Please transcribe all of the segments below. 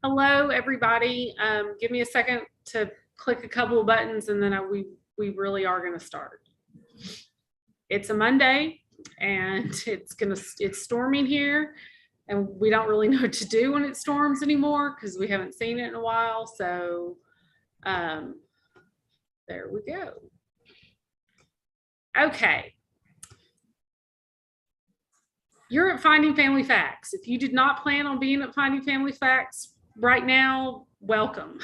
Hello, everybody. Give me a second to click a couple of buttons and then we really are going to start. It's a Monday and it's storming here, and we don't really know what to do when it storms anymore because we haven't seen it in a while. So there we go. Okay. You're at Finding Family Facts. If you did not plan on being at Finding Family Facts right now, welcome.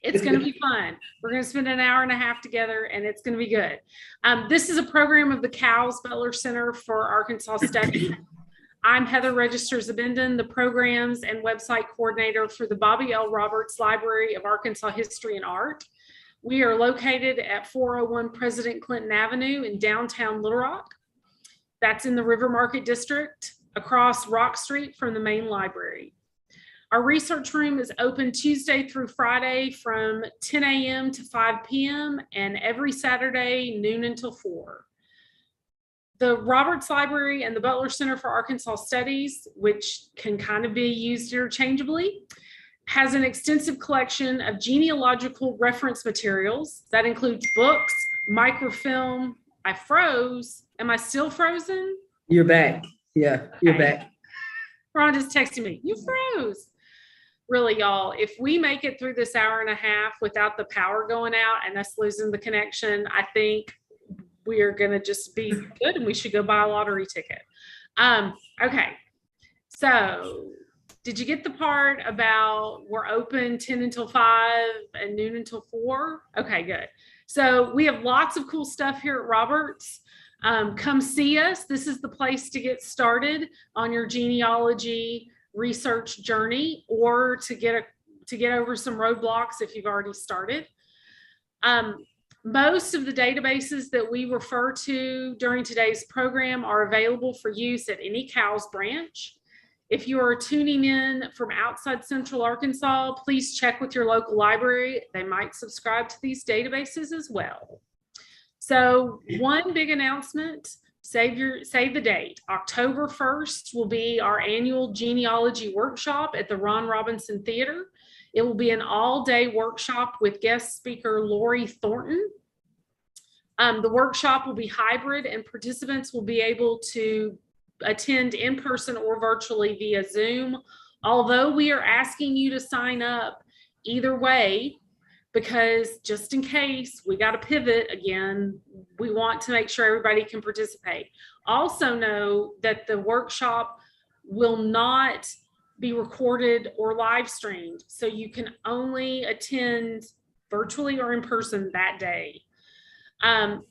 It's going to be fun. We're going to spend an hour and a half together, and it's going to be good. This is a program of the Cowles Butler Center for Arkansas Studies. I'm Heather Register-Zabindon, the programs and website coordinator for the Bobby L. Roberts Library of Arkansas History and Art. We are located at 401 President Clinton Avenue in downtown Little Rock. That's in the River Market District, across Rock Street from the main library. Our research room is open Tuesday through Friday from 10 a.m. to 5 p.m. and every Saturday, noon until 4. The Roberts Library and the Butler Center for Arkansas Studies, which can kind of be used interchangeably, has an extensive collection of genealogical reference materials that includes books, microfilm. I froze. Am I still frozen? You're back. Yeah, you're back. Rhonda's texting me, you froze. Really, y'all, if we make it through this hour and a half without the power going out and us losing the connection, I think we are going to just be good and we should go buy a lottery ticket. Okay, so did you get the part about we're open 10 until 5 and noon until 4? Okay, good. So we have lots of cool stuff here at Roberts. Come see us. This is the place to get started on your genealogy research journey, or to get over some roadblocks if you've already started. Most of the databases that we refer to during today's program are available for use at any Cowles branch. If you are tuning in from outside Central Arkansas, please check with your local library. They might subscribe to these databases as well. So one big announcement, save the date. October 1st will be our annual genealogy workshop at the Ron Robinson Theater. It will be an all-day workshop with guest speaker Lori Thornton. The workshop will be hybrid and participants will be able to attend in person or virtually via Zoom. Although we are asking you to sign up either way, because just in case we got to pivot again, we want to make sure everybody can participate. Also know that the workshop will not be recorded or live streamed, so you can only attend virtually or in person that day.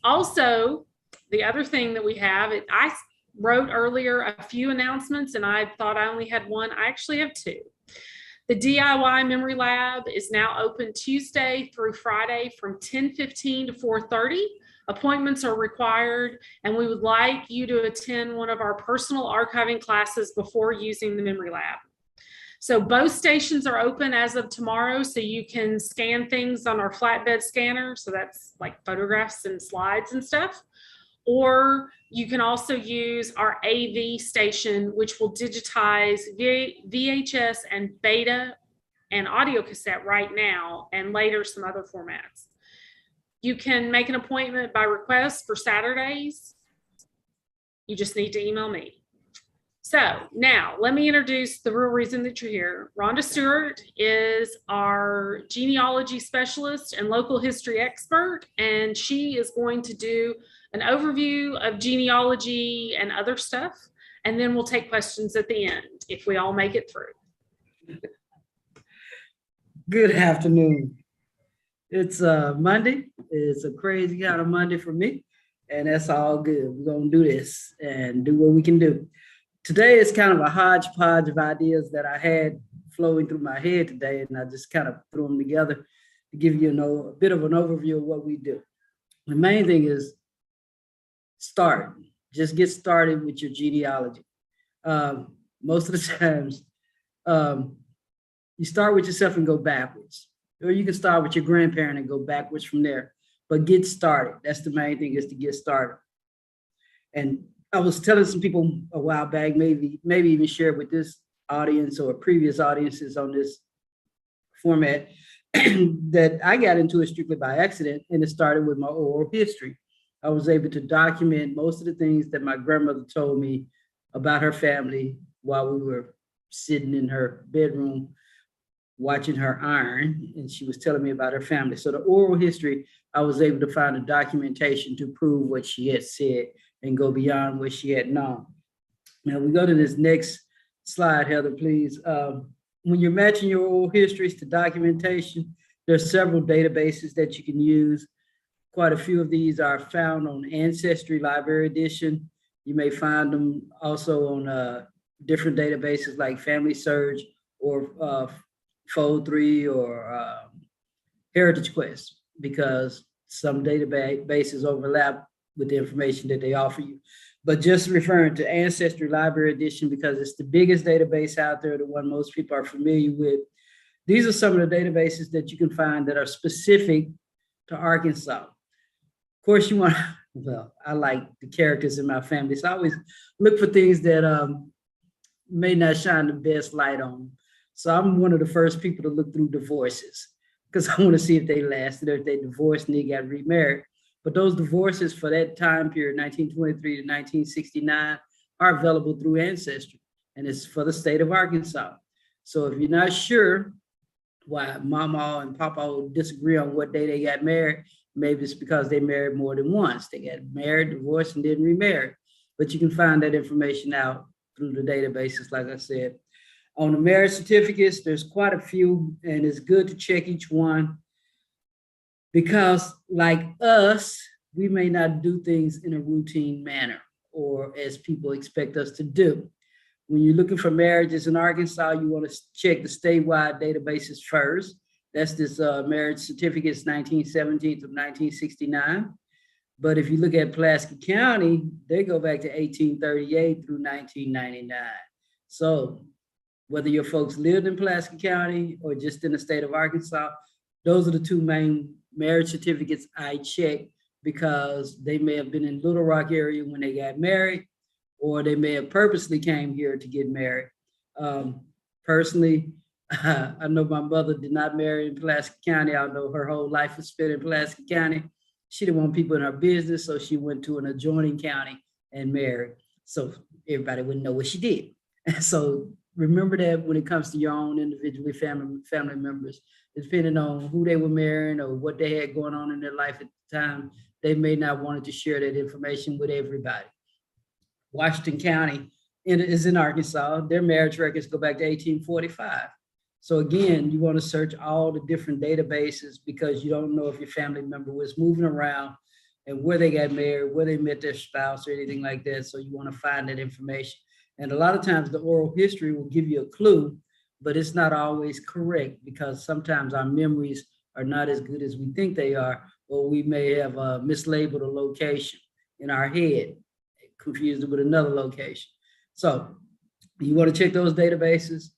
Also, the other thing that we have, I wrote earlier a few announcements and I thought I only had one. I actually have two. The DIY Memory Lab is now open Tuesday through Friday from 10:15 to 4:30. Appointments are required, and we would like you to attend one of our personal archiving classes before using the Memory Lab. So both stations are open as of tomorrow, so you can scan things on our flatbed scanner. So that's like photographs and slides and stuff. Or you can also use our AV station, which will digitize VHS and beta and audio cassette right now, and later some other formats. You can make an appointment by request for Saturdays. You just need to email me. So now let me introduce the real reason that you're here. Rhonda Stewart is our genealogy specialist and local history expert, and she is going to do an overview of genealogy and other stuff, and then we'll take questions at the end if we all make it through. Good afternoon. It's Monday. It's a crazy kind of Monday for me, and that's all good. We're going to do this and do what we can do. Today is kind of a hodgepodge of ideas that I had flowing through my head today, and I just kind of threw them together to give you a bit of an overview of what we do. The main thing is start. Just get started with your genealogy. Most of the times, you start with yourself and go backwards. Or you can start with your grandparent and go backwards from there. But get started. That's the main thing, is to get started. And I was telling some people a while back, maybe even share with this audience or previous audiences on this format that I got into it strictly by accident, and it started with my oral history. I was able to document most of the things that my grandmother told me about her family while we were sitting in her bedroom watching her iron, and she was telling me about her family. So the oral history, I was able to find the documentation to prove what she had said and go beyond what she had known. Now we go to this next slide, Heather, please. When you're matching your oral histories to documentation, there's several databases that you can use. Quite a few of these are found on Ancestry Library Edition. You may find them also on different databases like Family Search or Fold3 or Heritage Quest, because some databases overlap with the information that they offer you. But just referring to Ancestry Library Edition because it's the biggest database out there, the one most people are familiar with. These are some of the databases that you can find that are specific to Arkansas. Of course, you want, well, I like the characters in my family, so I always look for things that may not shine the best light on them. So I'm one of the first people to look through divorces because I want to see if they lasted or if they divorced and they got remarried. But those divorces for that time period, 1923 to 1969, are available through Ancestry, and it's for the state of Arkansas. So if you're not sure why Mama and Papa will disagree on what day they got married, maybe it's because they married more than once. They got married, divorced, and then remarried. But you can find that information out through the databases, like I said. On the marriage certificates, there's quite a few, and it's good to check each one because, like us, we may not do things in a routine manner or as people expect us to do. When you're looking for marriages in Arkansas, you want to check the statewide databases first. That's this marriage certificates 1917 to 1969. But if you look at Pulaski County, they go back to 1838 through 1999. So whether your folks lived in Pulaski County or just in the state of Arkansas, those are the two main marriage certificates I check because they may have been in Little Rock area when they got married, or they may have purposely came here to get married. Personally, I know my mother did not marry in Pulaski County, although her whole life was spent in Pulaski County. She didn't want people in her business, so she went to an adjoining county and married. So everybody wouldn't know what she did. And so remember that when it comes to your own individually family members, depending on who they were marrying or what they had going on in their life at the time, they may not want to share that information with everybody. Washington County is in Arkansas. Their marriage records go back to 1845. So again, you want to search all the different databases because you don't know if your family member was moving around and where they got married, where they met their spouse or anything like that. So you want to find that information. And a lot of times the oral history will give you a clue, but it's not always correct because sometimes our memories are not as good as we think they are, or we may have mislabeled a location in our head, confused it with another location. So you want to check those databases.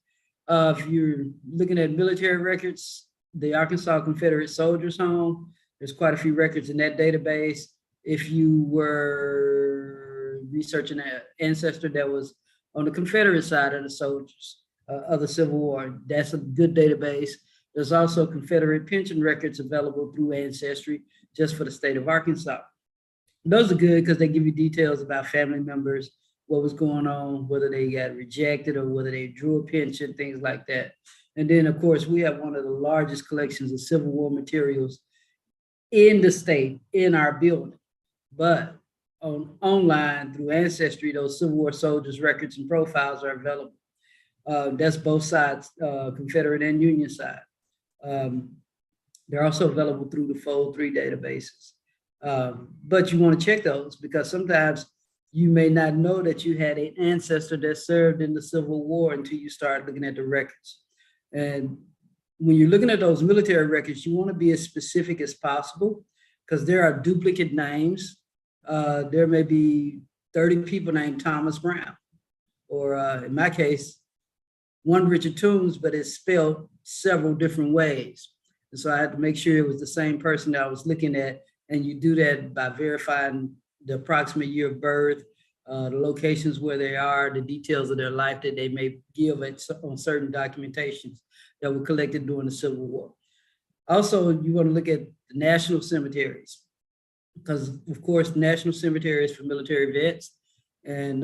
If you're looking at military records, the Arkansas Confederate Soldiers Home, there's quite a few records in that database. If you were researching an ancestor that was on the Confederate side of the soldiers of the Civil War, that's a good database. There's also Confederate pension records available through Ancestry just for the state of Arkansas. Those are good because they give you details about family members, what was going on, whether they got rejected or whether they drew a pension, things like that. And then, of course, we have one of the largest collections of Civil War materials in the state, in our building. But online through Ancestry, those Civil War soldiers' records and profiles are available. That's both sides, Confederate and Union side. They're also available through the Fold3 databases. But you want to check those because sometimes you may not know that you had an ancestor that served in the Civil War until you start looking at the records. And when you're looking at those military records, you want to be as specific as possible because there are duplicate names. There may be 30 people named Thomas Brown, or in my case, one Richard Toombs, but it's spelled several different ways. And so I had to make sure it was the same person that I was looking at. And you do that by verifying the approximate year of birth, the locations where they are, the details of their life that they may give on certain documentations that were collected during the Civil War. Also, you want to look at the national cemeteries, because of course, the National Cemetery is for military vets. And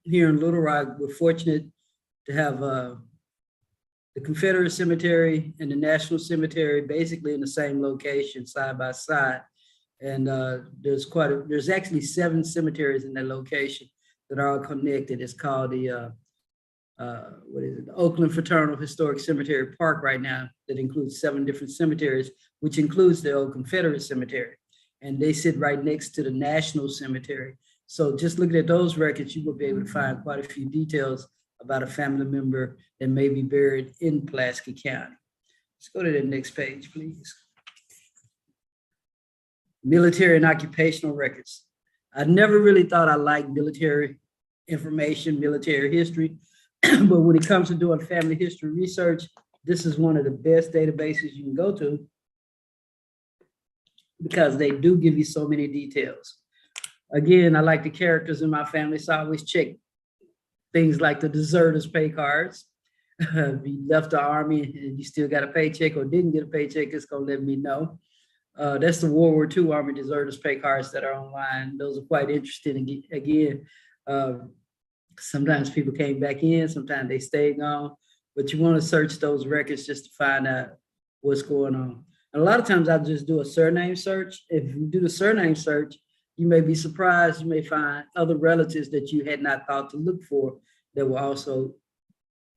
here in Little Rock, we're fortunate to have the Confederate Cemetery and the National Cemetery basically in the same location, side by side. And there's actually 7 cemeteries in that location that are all connected. It's called the the Oakland Fraternal Historic Cemetery Park right now, that includes 7 different cemeteries, which includes the old Confederate Cemetery. And they sit right next to the National Cemetery. So just looking at those records, you will be able to find quite a few details about a family member that may be buried in Pulaski County. Let's go to the next page, please. Military and occupational records. I never really thought I liked military information, military history, but when it comes to doing family history research, this is one of the best databases you can go to, because they do give you so many details. Again, I like the characters in my family, so I always check things like the deserters pay cards. If you left the Army and you still got a paycheck or didn't get a paycheck, it's gonna let me know. That's the World War II Army deserters pay cards that are online. Those are quite interesting. Again, sometimes people came back in, sometimes they stayed gone, but you want to search those records just to find out what's going on. And a lot of times I just do a surname search. If you do the surname search, you may be surprised. You may find other relatives that you had not thought to look for that were also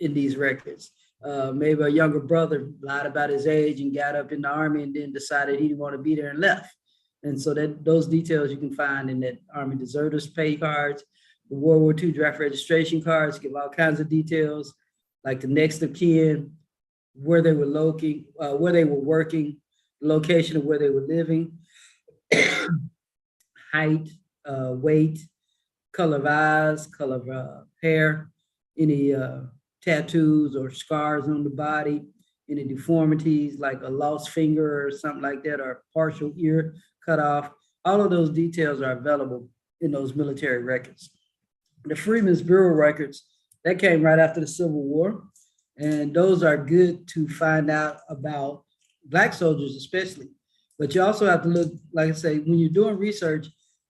in these records. Maybe a younger brother lied about his age and got up in the Army and then decided he didn't want to be there and left. And so those details you can find in that Army deserters pay cards. The World War II draft registration cards give all kinds of details, like the next of kin, where they were working, the location of where they were living, height, weight, color of eyes, color of hair, any tattoos or scars on the body, any deformities like a lost finger or something like that, or partial ear cut off. All of those details are available in those military records. The Freedmen's Bureau records, that came right after the Civil War. And those are good to find out about Black soldiers especially. But you also have to look, like I say, when you're doing research,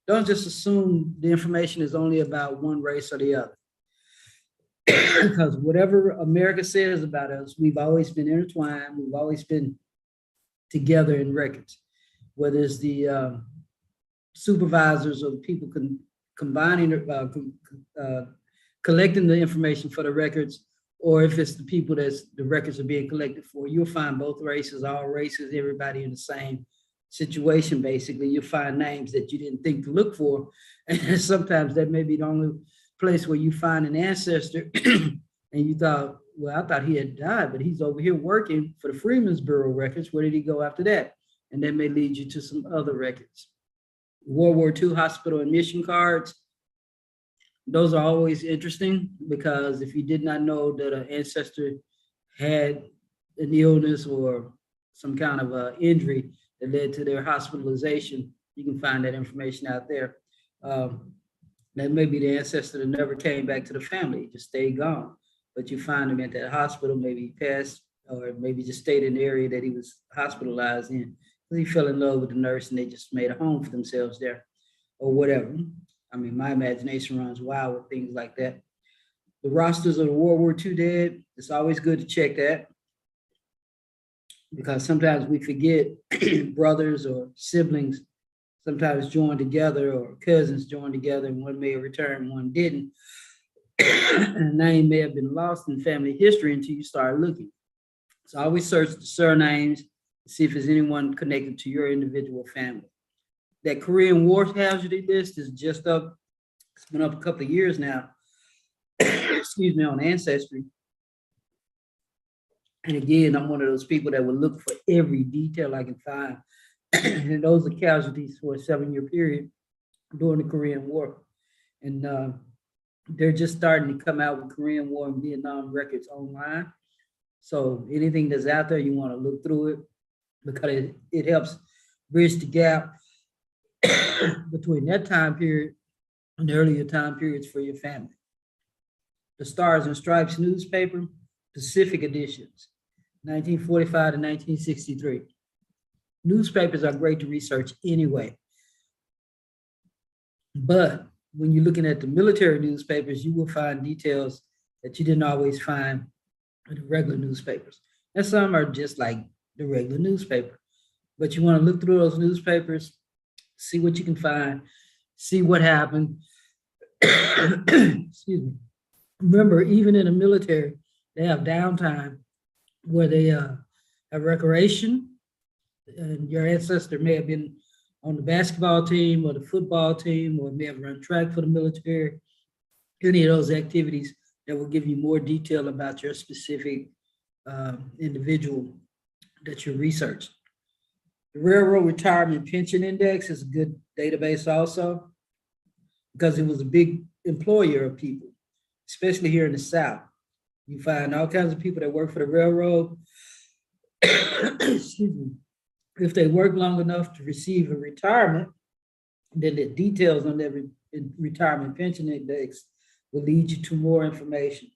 don't just assume the information is only about one race or the other. Because whatever America says about us, we've always been intertwined. We've always been together in records, whether it's the supervisors or the people combining, collecting the information for the records, or if it's the people the records are being collected for. You'll find both races, all races, everybody in the same situation, basically. You'll find names that you didn't think to look for. And sometimes that may be the only place where you find an ancestor and you thought, well, I thought he had died, but he's over here working for the Freedmen's Bureau records. Where did he go after that? And that may lead you to some other records. World War II hospital admission cards. Those are always interesting, because if you did not know that an ancestor had an illness or some kind of injury that led to their hospitalization, you can find that information out there. That may be the ancestor that never came back to the family, just stayed gone. But you find him at that hospital, maybe he passed, or maybe just stayed in the area that he was hospitalized in. He fell in love with the nurse and they just made a home for themselves there, or whatever. I mean, my imagination runs wild with things like that. The rosters of the World War II dead, it's always good to check that, because sometimes we forget brothers or siblings sometimes join together, or cousins join together, and one may return, one didn't. And a name may have been lost in family history until you start looking. So I always search the surnames to see if there's anyone connected to your individual family. That Korean War casualty list is just up. It's been up a couple of years now. Excuse me, on Ancestry. And again, I'm one of those people that will look for every detail I can find. And those are casualties for a 7-year period during the Korean War. And they're just starting to come out with Korean War and Vietnam records online. So anything that's out there, you want to look through it, because it helps bridge the gap between that time period in earlier time periods for your family. The Stars and Stripes newspaper, Pacific editions, 1945 to 1963. Newspapers are great to research anyway. But when you're looking at the military newspapers, you will find details that you didn't always find in the regular newspapers. And some are just like the regular newspaper. But you want to look through those newspapers, see what you can find, see what happened. Excuse me. Remember, even in the military, they have downtime where they have recreation, and your ancestor may have been on the basketball team or the football team, or may have run track for the military. Any of those activities that will give you more detail about your specific individual that you're researching. The Railroad Retirement Pension Index is a good database also, because it was a big employer of people, especially here in the South. You find all kinds of people that work for the railroad. Excuse me. If they work long enough to receive a retirement, then the details on their retirement pension index will lead you to more information,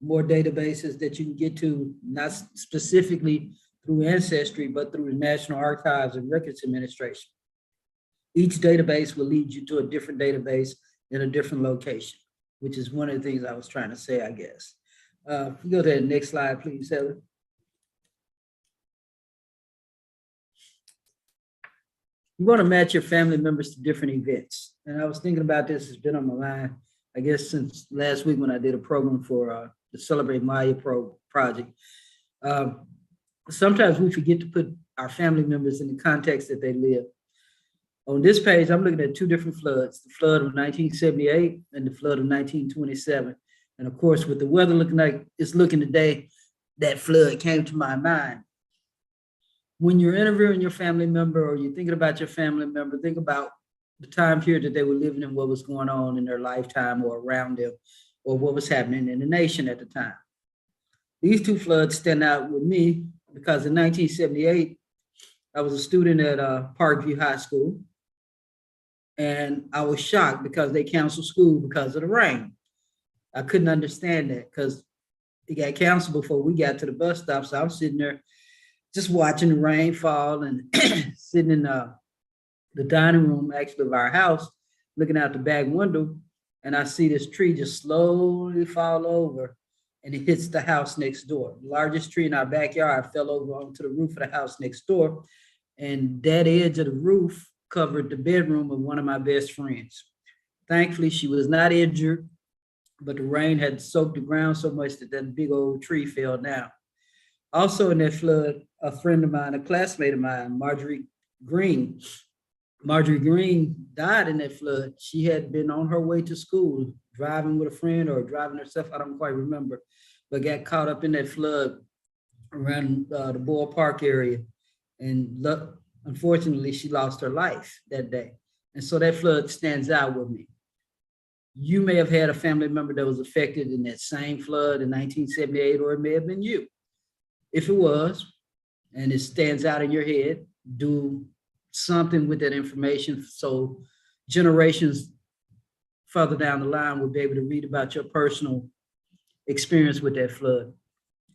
more databases that you can get to, not specifically through Ancestry, but through the National Archives and Records Administration. Each database will lead you to a different database in a different location, which is one of the things I was trying to say, I guess. If you go to the next slide, please, Heather. You want to match your family members to different events. And I was thinking about this, it's been on my mind, I guess, since last week when I did a program for the Celebrate Mahalia project. Sometimes we forget to put our family members in the context that they live. On this page, I'm looking at two different floods, the flood of 1978 and the flood of 1927. And of course, with the weather looking like it's looking today, that flood came to my mind. When you're interviewing your family member or you're thinking about your family member, think about the time period that they were living in, what was going on in their lifetime or around them, or what was happening in the nation at the time. These two floods stand out with me because in 1978, I was a student at Parkview High School, and I was shocked because they canceled school because of the rain. I couldn't understand that because it got canceled before we got to the bus stop. So I'm sitting there just watching the rain fall and sitting in the dining room actually of our house, looking out the back window, and I see this tree just slowly fall over and it hits the house next door. The largest tree in our backyard fell over onto the roof of the house next door, and that edge of the roof covered the bedroom of one of my best friends. Thankfully, she was not injured, but the rain had soaked the ground so much that that big old tree fell down. Also in that flood, a friend of mine, a classmate of mine, Marjorie Greene. Marjorie Greene died in that flood. She had been on her way to school, driving with a friend or driving herself, I don't quite remember, but got caught up in that flood around the Boyle Park area. And unfortunately, she lost her life that day. And so that flood stands out with me. You may have had a family member that was affected in that same flood in 1978, or it may have been you. If it was, and it stands out in your head, do something with that information so generations further down the line will be able to read about your personal experience with that flood,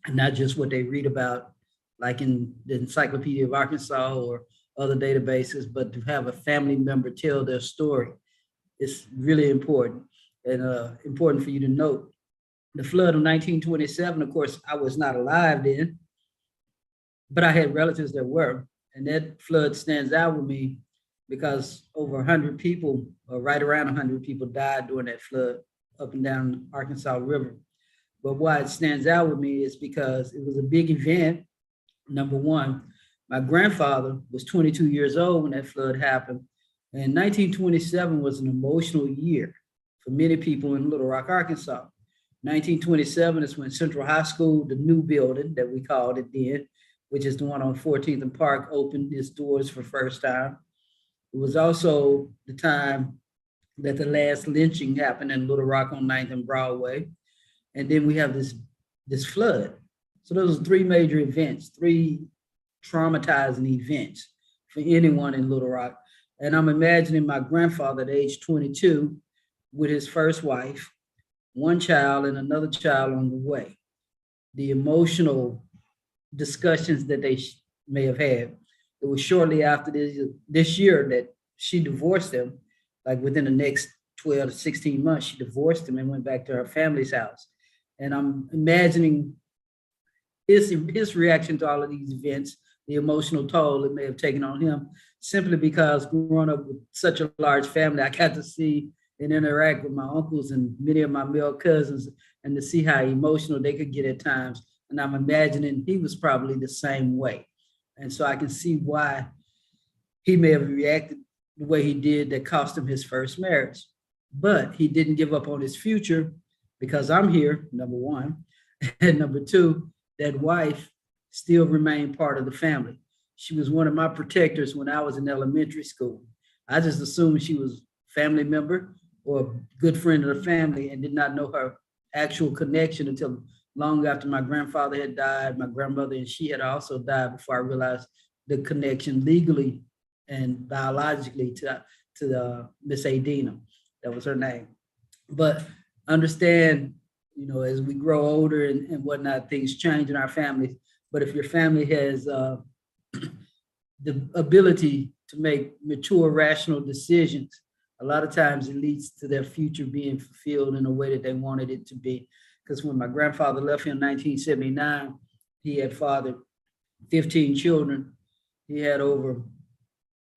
and not just what they read about like in the Encyclopedia of Arkansas or other databases, but to have a family member tell their story. It's really important, and important for you to note. The flood of 1927, of course, I was not alive then, but I had relatives that were, and that flood stands out with me because over 100 people, or right around 100 people died during that flood up and down the Arkansas River. But why it stands out with me is because it was a big event. Number one, my grandfather was 22 years old when that flood happened, and 1927 was an emotional year for many people in Little Rock, Arkansas. 1927 is when Central High School, the new building that we called it then, which is the one on 14th and Park, opened its doors for the first time. It was also the time that the last lynching happened in Little Rock on 9th and Broadway. And then we have this flood. So those are three major events, three traumatizing events for anyone in Little Rock. And I'm imagining my grandfather at age 22 with his first wife, one child, and another child on the way. The emotional discussions that they may have had. It was shortly after this year that she divorced him, like within the next 12 to 16 months, she divorced him and went back to her family's house. And I'm imagining his reaction to all of these events, the emotional toll it may have taken on him, simply because growing up with such a large family, I got to see and interact with my uncles and many of my male cousins and to see how emotional they could get at times. And I'm imagining he was probably the same way. And so I can see why he may have reacted the way he did that cost him his first marriage. But he didn't give up on his future because I'm here, number one. And number two, that wife still remained part of the family. She was one of my protectors when I was in elementary school. I just assumed she was a family member or a good friend of the family and did not know her actual connection until long after my grandfather had died. My grandmother and she had also died before I realized the connection legally and biologically to Miss Adina. That was her name. But understand, as we grow older and whatnot, things change in our families. But if your family has the ability to make mature, rational decisions, a lot of times it leads to their future being fulfilled in a way that they wanted it to be. Because when my grandfather left here in 1979, he had fathered 15 children. He had over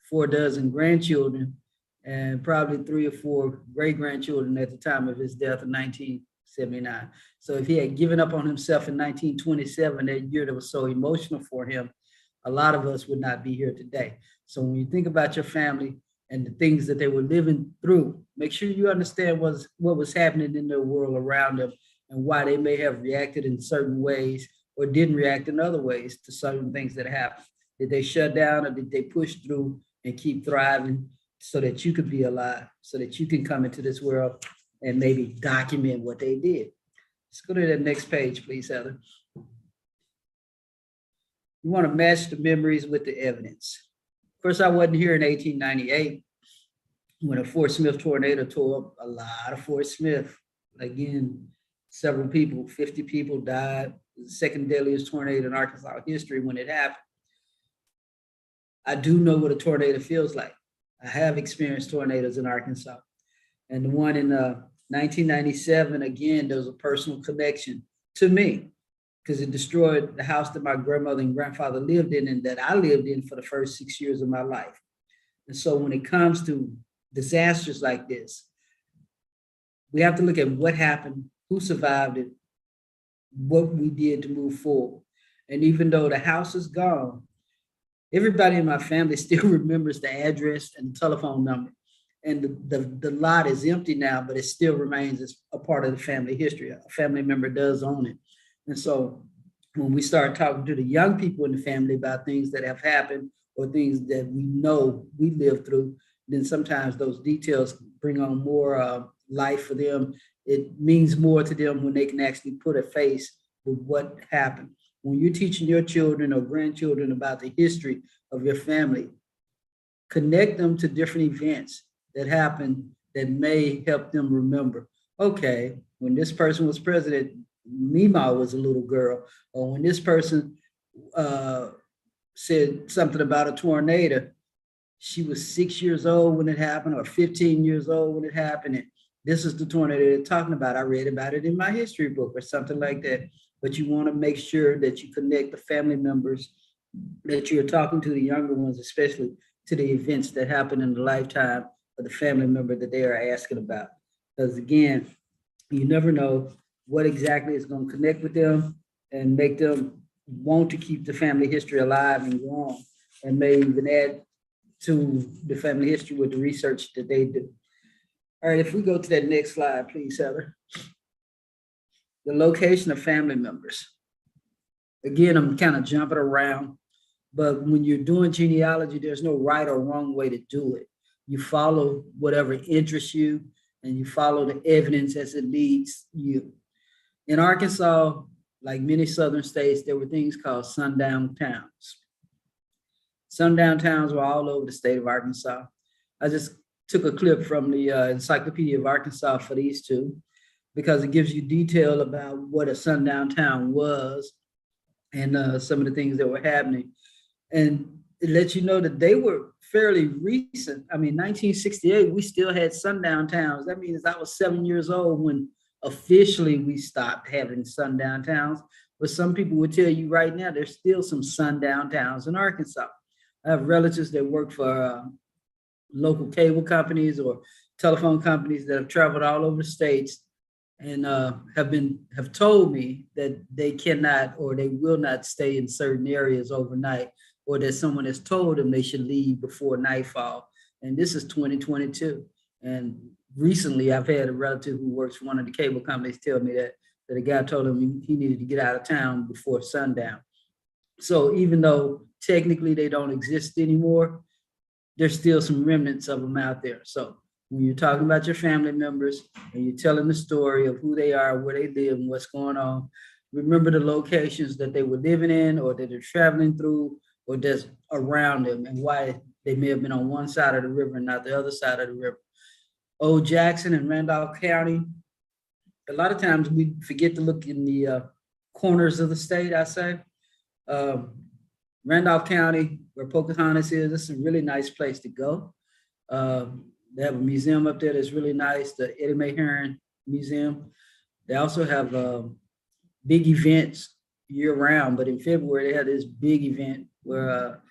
4 dozen grandchildren and probably 3 or 4 great-grandchildren at the time of his death in 1979. So if he had given up on himself in 1927, that year that was so emotional for him, a lot of us would not be here today. So when you think about your family and the things that they were living through, make sure you understand what was happening in their world around them and why they may have reacted in certain ways or didn't react in other ways to certain things that happened. Did they shut down or did they push through and keep thriving so that you could be alive, so that you can come into this world and maybe document what they did? Let's go to the next page, please, Heather. You want to match the memories with the evidence. Of course, I wasn't here in 1898 when a Fort Smith tornado tore up a lot of Fort Smith. Again, several people, 50 people died. It was the second deadliest tornado in Arkansas history when it happened. I do know what a tornado feels like. I have experienced tornadoes in Arkansas. And the one in 1997, again, there was a personal connection to me because it destroyed the house that my grandmother and grandfather lived in and that I lived in for the first 6 years of my life. And so when it comes to disasters like this, we have to look at what happened, who survived it, what we did to move forward. And even though the house is gone, everybody in my family still remembers the address and telephone number. And the lot is empty now, but it still remains as a part of the family history. A family member does own it. And so when we start talking to the young people in the family about things that have happened or things that we know we lived through, then sometimes those details bring on more life for them. It means more to them when they can actually put a face with what happened. When you're teaching your children or grandchildren about the history of your family, connect them to different events that happened that may help them remember, okay, when this person was president, Mima was a little girl, or when this person said something about a tornado, she was 6 years old when it happened or 15 years old when it happened. And this is the tornado they're talking about. I read about it in my history book or something like that. But you want to make sure that you connect the family members that you're talking to, the younger ones, especially to the events that happen in the lifetime of the family member that they are asking about. Because again, you never know what exactly is going to connect with them and make them want to keep the family history alive and go on, and may even add to the family history with the research that they do. All right, if we go to that next slide, please, Heather. The location of family members. Again, I'm kind of jumping around, but when you're doing genealogy, there's no right or wrong way to do it. You follow whatever interests you and you follow the evidence as it leads you. In Arkansas, like many southern states, there were things called sundown towns. Sundown towns were all over the state of Arkansas. I just took a clip from the Encyclopedia of Arkansas for these two, because it gives you detail about what a sundown town was and some of the things that were happening. And it lets you know that they were fairly recent. I mean, 1968, we still had sundown towns. That means I was 7 years old when officially we stopped having sundown towns. But some people would tell you right now, there's still some sundown towns in Arkansas. I have relatives that work for local cable companies or telephone companies that have traveled all over the states and have told me that they cannot or they will not stay in certain areas overnight, or that someone has told them they should leave before nightfall. And this is 2022. And recently I've had a relative who works for one of the cable companies tell me that a guy told him he needed to get out of town before sundown. So even though technically they don't exist anymore, there's still some remnants of them out there. So when you're talking about your family members and you're telling the story of who they are, where they live, and what's going on, remember the locations that they were living in or that they're traveling through or that's around them and why they may have been on one side of the river and not the other side of the river. Old Jackson and Randolph County, a lot of times we forget to look in the corners of the state, I say. Randolph County, where Pocahontas is, this is a really nice place to go. They have a museum up there that's really nice, the Eddie Mae Heron Museum. They also have big events year round, but in February they had this big event where,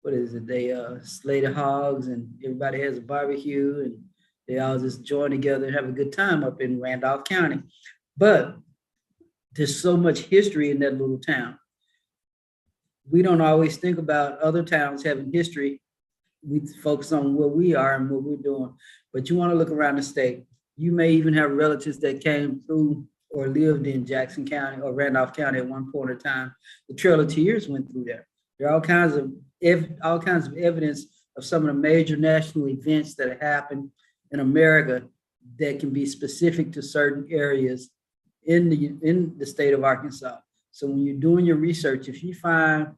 they slay the hogs and everybody has a barbecue and they all just join together and have a good time up in Randolph County. But there's so much history in that little town. We don't always think about other towns having history. We focus on where we are and what we're doing, but you want to look around the state. You may even have relatives that came through or lived in Jackson County or Randolph County at one point in time. The Trail of Tears went through there. There are all kinds of evidence of some of the major national events that happened in America that can be specific to certain areas in the state of Arkansas. So when you're doing your research, if you find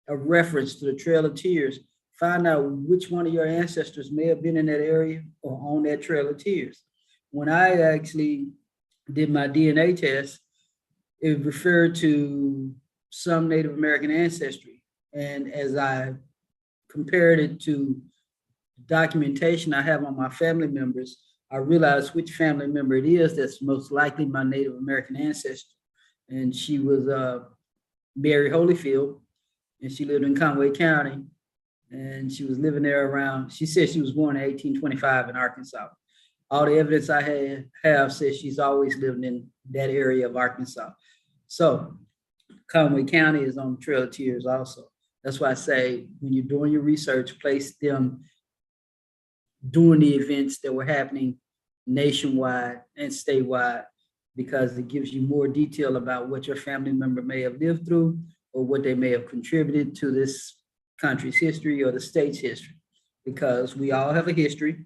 a reference to the Trail of Tears, find out which one of your ancestors may have been in that area or on that Trail of Tears. When I actually did my DNA test, it referred to some Native American ancestry. And as I compared it to documentation I have on my family members, I realized which family member it is that's most likely my Native American ancestor. And she was Mary Holyfield, and she lived in Conway County. And she was living there around, she said she was born in 1825 in Arkansas. All the evidence I have says she's always lived in that area of Arkansas. So Conway County is on the Trail of Tears also. That's why I say when you're doing your research, place them during the events that were happening nationwide and statewide, because it gives you more detail about what your family member may have lived through or what they may have contributed to this country's history or the state's history, because we all have a history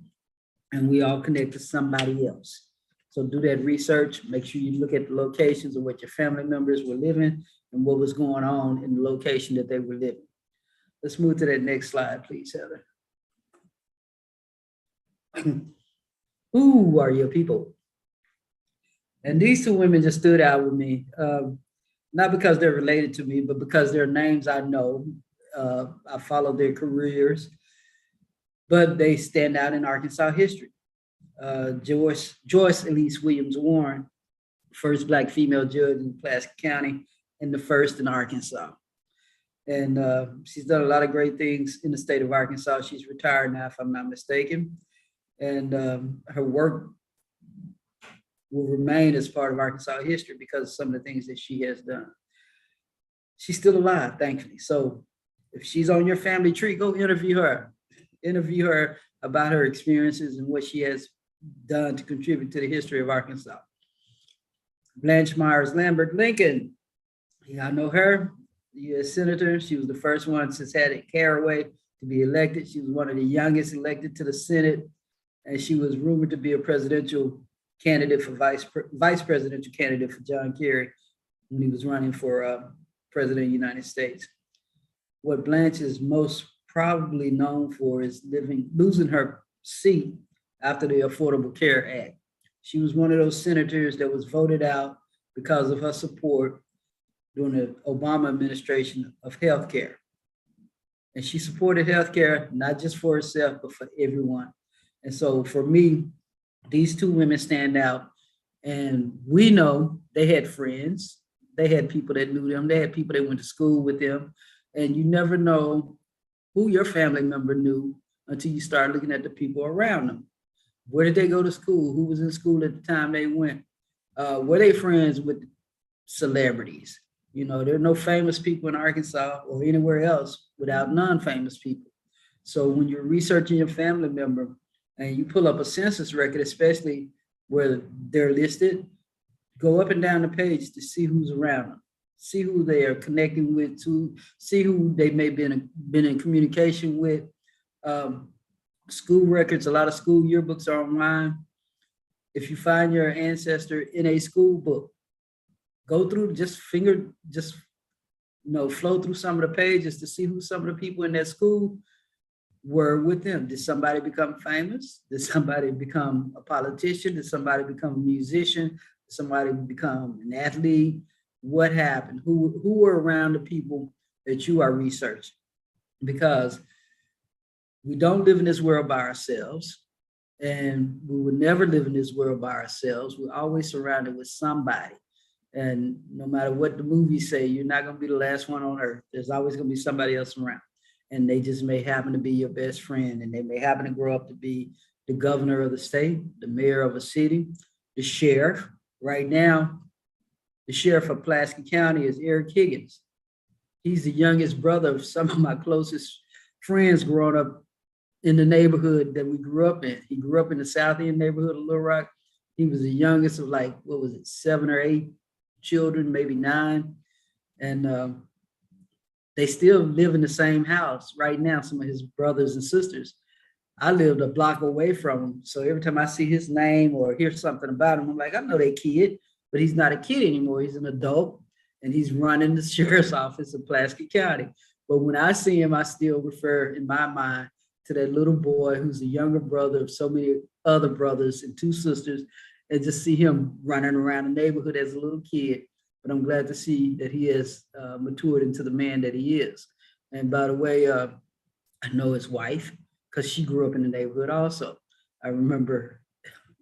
and we all connect to somebody else. So do that research, make sure you look at the locations of what your family members were living and what was going on in the location that they were living. Let's move to that next slide, please, Heather. Who are your people? And these two women just stood out with me, not because they're related to me, but because they're names I know. I followed their careers, but they stand out in Arkansas history. Joyce Elise Williams Warren, first Black female judge in Pulaski County and the first in Arkansas. And she's done a lot of great things in the state of Arkansas. She's retired now, if I'm not mistaken. And her work will remain as part of Arkansas history because of some of the things that she has done. She's still alive, thankfully. So if she's on your family tree, go interview her. Interview her about her experiences and what she has done to contribute to the history of Arkansas. Blanche Myers Lambert Lincoln, y'all know her, the U.S. Senator. She was the first one since Hattie Caraway to be elected. She was one of the youngest elected to the Senate, and she was rumored to be a presidential candidate for vice presidential candidate for John Kerry when he was running for president of the United States. What Blanche is most probably known for is losing her seat after the Affordable Care Act. She was one of those senators that was voted out because of her support during the Obama administration of healthcare. And she supported healthcare, not just for herself, but for everyone. And so for me, these two women stand out. And we know they had friends. They had people that knew them. They had people that went to school with them. And you never know who your family member knew until you start looking at the people around them. Where did they go to school? Who was in school at the time they went? Were they friends with celebrities? You know, there are no famous people in Arkansas or anywhere else without non-famous people. So when you're researching your family member and you pull up a census record, especially where they're listed, go up and down the page to see who's around them, see who they are connecting with, to see who they may been in communication with. School records, a lot of school yearbooks are online. If you find your ancestor in a school book, go through, flow through some of the pages to see who some of the people in that school were with them. Did somebody become famous? Did somebody become a politician? Did somebody become a musician? Did somebody become an athlete? What happened? Who were around the people that you are researching? Because we don't live in this world by ourselves, and we would never live in this world by ourselves. We're always surrounded with somebody. And no matter what the movies say, you're not going to be the last one on earth. There's always going to be somebody else around. And they just may happen to be your best friend. And they may happen to grow up to be the governor of the state, the mayor of a city, the sheriff. Right now, the sheriff of Pulaski County is Eric Higgins. He's the youngest brother of some of my closest friends growing up in the neighborhood that we grew up in. He grew up in the South End neighborhood of Little Rock. He was the youngest of 7 or 8 children, maybe 9. And they still live in the same house right now, some of his brothers and sisters. I lived a block away from him. So every time I see his name or hear something about him, I'm like, I know that kid, but he's not a kid anymore. He's an adult and he's running the sheriff's office of Pulaski County. But when I see him, I still refer in my mind to that little boy who's the younger brother of so many other brothers and 2 sisters, and just see him running around the neighborhood as a little kid. But I'm glad to see that he has matured into the man that he is. And by the way, I know his wife because she grew up in the neighborhood also. I remember,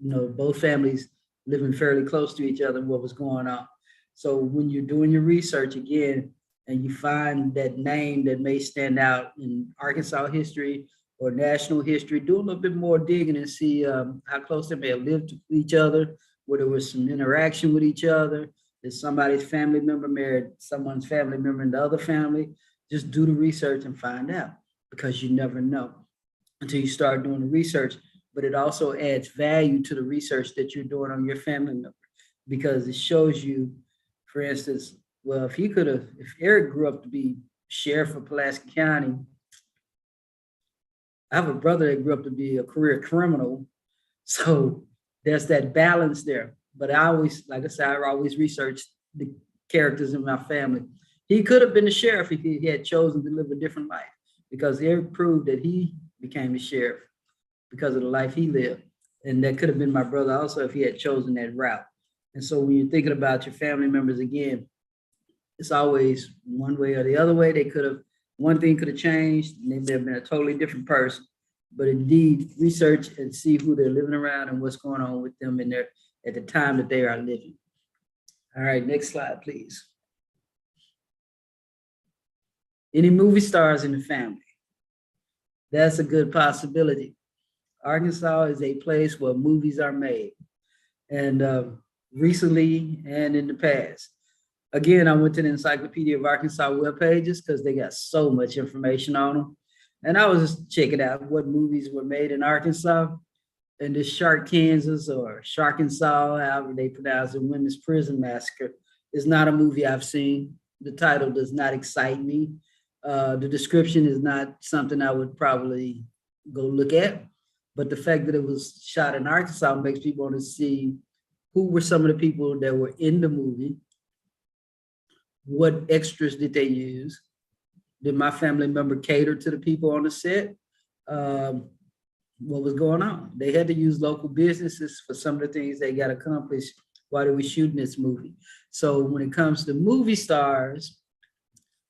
both families living fairly close to each other and what was going on. So when you're doing your research again, and you find that name that may stand out in Arkansas history or national history, do a little bit more digging and see how close they may have lived to each other, where there was some interaction with each other. Did somebody's family member married someone's family member in the other family? Just do the research and find out, because you never know until you start doing the research. But it also adds value to the research that you're doing on your family member, because it shows you, for instance, well, if Eric grew up to be sheriff of Pulaski County, I have a brother that grew up to be a career criminal. So there's that balance there. But I always research the characters in my family. He could have been the sheriff if he had chosen to live a different life, because Eric proved that he became the sheriff because of the life he lived. And that could have been my brother also if he had chosen that route. And so when you're thinking about your family members again, it's always one way or the other way. One thing could have changed, and they may have been a totally different person. But indeed, research and see who they're living around and what's going on with them at the time that they are living. All right, next slide, please. Any movie stars in the family? That's a good possibility. Arkansas is a place where movies are made, and recently and in the past. Again, I went to the Encyclopedia of Arkansas web pages because they got so much information on them. And I was just checking out what movies were made in Arkansas. And this Shark, Kansas, or Sharkansas, however they pronounce it, Women's Prison Massacre, is not a movie I've seen. The title does not excite me. The description is not something I would probably go look at. But the fact that it was shot in Arkansas makes people want to see who were some of the people that were in the movie. What extras did they use? Did my family member cater to the people on the set? what was going on. They had to use local businesses for some of the things they got accomplished while they were shooting this movie. So when it comes to movie stars,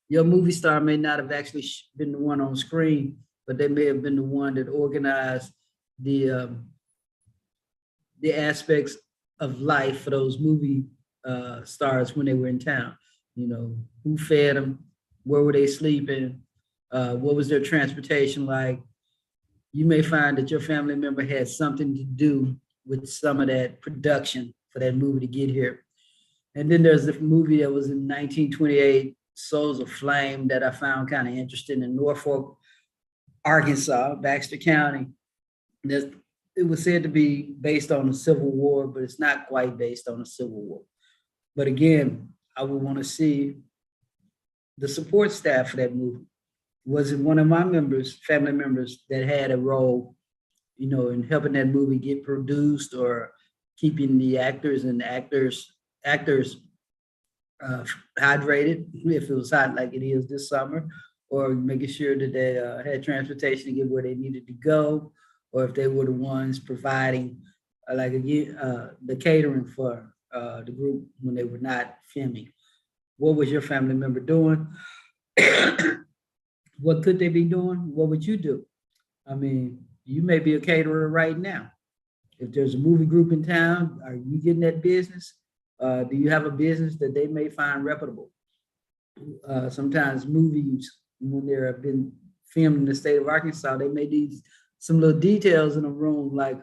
your movie star may not have actually been the one on screen, but they may have been the one that organized the aspects of life for those movie stars when they were in town. You know, who fed them, where were they sleeping, what was their transportation like. You may find that your family member had something to do with some of that production for that movie to get here. And then there's the movie that was in 1928, Souls of Flame, that I found kind of interesting, in Norfolk, Arkansas, Baxter County. It was said to be based on the Civil War, but it's not quite based on the Civil War. But again, I would want to see the support staff for that movie. Was it one of my members, family members, that had a role, you know, in helping that movie get produced, or keeping the actors hydrated if it was hot like it is this summer, or making sure that they had transportation to get where they needed to go, or if they were the ones providing the catering for the group when they were not filming. What was your family member doing? What could they be doing? What would you do? I mean, you may be a caterer right now. If there's a movie group in town, are you getting that business? Do you have a business that they may find reputable? Sometimes movies, when they're been filmed in the state of Arkansas, they may need some little details in a room, like